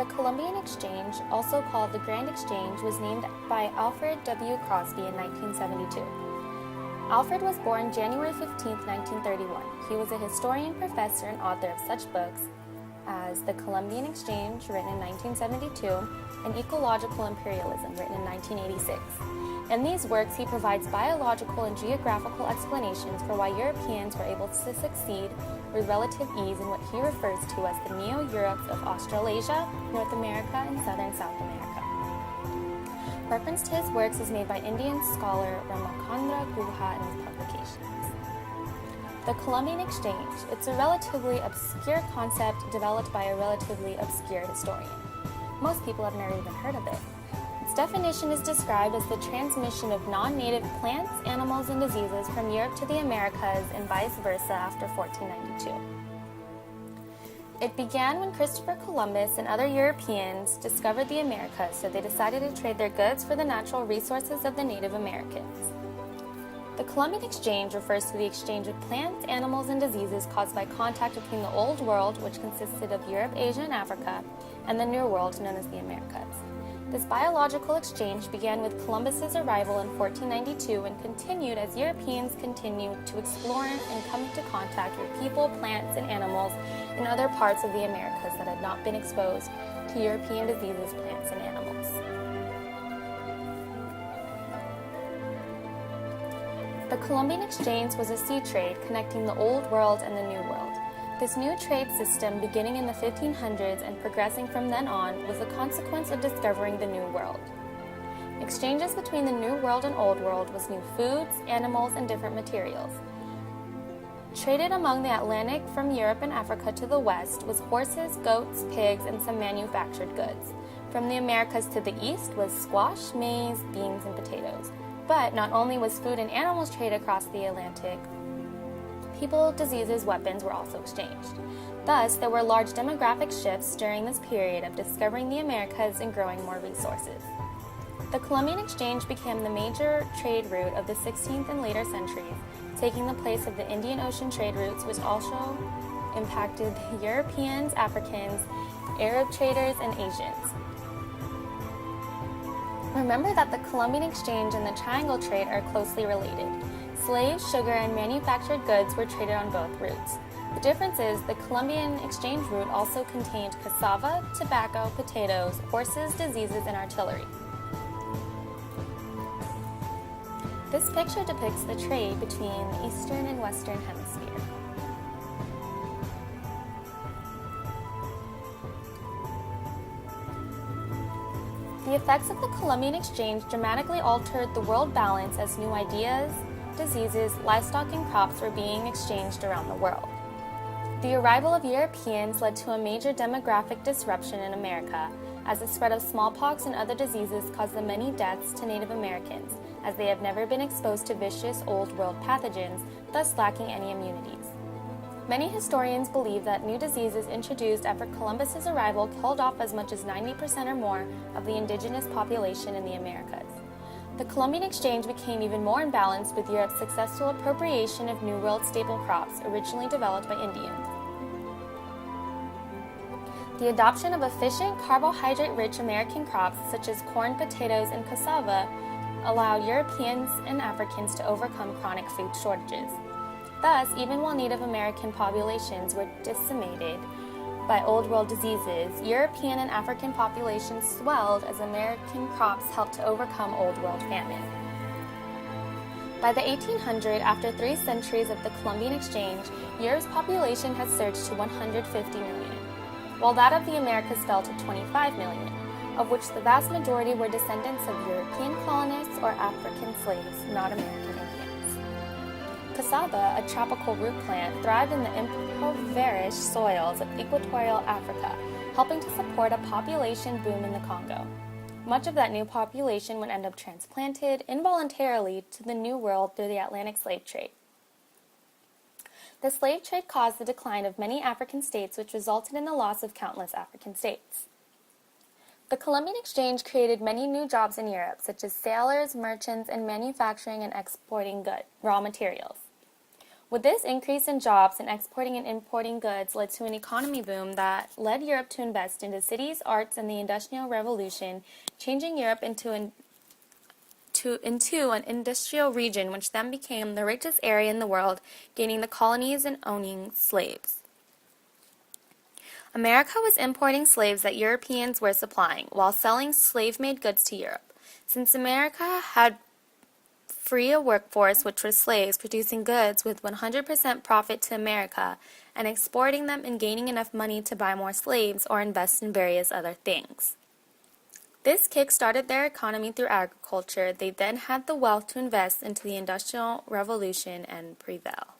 The Columbian Exchange, also called the Grand Exchange, was named by Alfred W. Crosby in 1972. Alfred was born January 15, 1931. He was a historian, professor, and author of such books as The Columbian Exchange, written in 1972, and Ecological Imperialism, written in 1986. In these works, he provides biological and geographical explanations for why Europeans were able to succeed with relative ease in what he refers to as the Neo-Europes of Australasia, North America, and Southern South America. Reference to his works is made by Indian scholar Ramachandra Guha in his publications. The Columbian Exchange. It's a relatively obscure concept developed by a relatively obscure historian. Most people have never even heard of it. Its definition is described as the transmission of non-native plants, animals, and diseases from Europe to the Americas and vice versa after 1492. It began when Christopher Columbus and other Europeans discovered the Americas, so they decided to trade their goods for the natural resources of the Native Americans. The Columbian Exchange refers to the exchange of plants, animals, and diseases caused by contact between the Old World, which consisted of Europe, Asia, and Africa, and the New World, known as the Americas. This biological exchange began with Columbus's arrival in 1492 and continued as Europeans continued to explore and come into contact with people, plants, and animals in other parts of the Americas that had not been exposed to European diseases, plants, and animals. The Columbian Exchange was a sea trade connecting the Old World and the New World. This new trade system, beginning in the 1500s and progressing from then on, was a consequence of discovering the New World. Exchanges between the New World and Old World was new foods, animals, and different materials. Traded among the Atlantic from Europe and Africa to the West was horses, goats, pigs, and some manufactured goods. From the Americas to the East was squash, maize, beans, and potatoes. But not only was food and animals traded across the Atlantic, people, diseases, weapons were also exchanged. Thus, there were large demographic shifts during this period of discovering the Americas and growing more resources. The Columbian Exchange became the major trade route of the 16th and later centuries, taking the place of the Indian Ocean trade routes, which also impacted the Europeans, Africans, Arab traders, and Asians. Remember that the Columbian Exchange and the Triangle trade are closely related. Slaves, sugar, and manufactured goods were traded on both routes. The difference is the Columbian Exchange route also contained cassava, tobacco, potatoes, horses, diseases, and artillery. This picture depicts the trade between the Eastern and Western Hemisphere. The effects of the Columbian Exchange dramatically altered the world balance as new ideas, diseases, livestock, and crops were being exchanged around the world. The arrival of Europeans led to a major demographic disruption in America, as the spread of smallpox and other diseases caused the many deaths to Native Americans, as they have never been exposed to vicious Old World pathogens, thus lacking any immunities. Many historians believe that new diseases introduced after Columbus's arrival killed off as much as 90% or more of the indigenous population in the Americas. The Columbian Exchange became even more imbalanced with Europe's successful appropriation of New World staple crops originally developed by Indians. The adoption of efficient, carbohydrate-rich American crops such as corn, potatoes, and cassava allowed Europeans and Africans to overcome chronic food shortages. Thus, even while Native American populations were decimated by Old World diseases, European and African populations swelled as American crops helped to overcome Old World famine. By the 1800s, after 3 centuries of the Columbian Exchange, Europe's population had surged to 150 million, while that of the Americas fell to 25 million, of which the vast majority were descendants of European colonists or African slaves, not American Indians. Cassava, a tropical root plant, thrived in the impoverished soils of equatorial Africa, helping to support a population boom in the Congo. Much of that new population would end up transplanted involuntarily to the New World through the Atlantic slave trade. The slave trade caused the decline of many African states, which resulted in the loss of countless African states. The Columbian Exchange created many new jobs in Europe, such as sailors, merchants, and manufacturing and exporting raw materials. With this increase in jobs and exporting and importing goods led to an economy boom that led Europe to invest into cities, arts, and the Industrial Revolution, changing Europe into an industrial region, which then became the richest area in the world, gaining the colonies and owning slaves. America was importing slaves that Europeans were supplying, while selling slave-made goods to Europe. Since America had free a workforce which was slaves, producing goods with 100% profit to America and exporting them and gaining enough money to buy more slaves or invest in various other things. This kick-started their economy through agriculture. They then had the wealth to invest into the Industrial Revolution and prevail.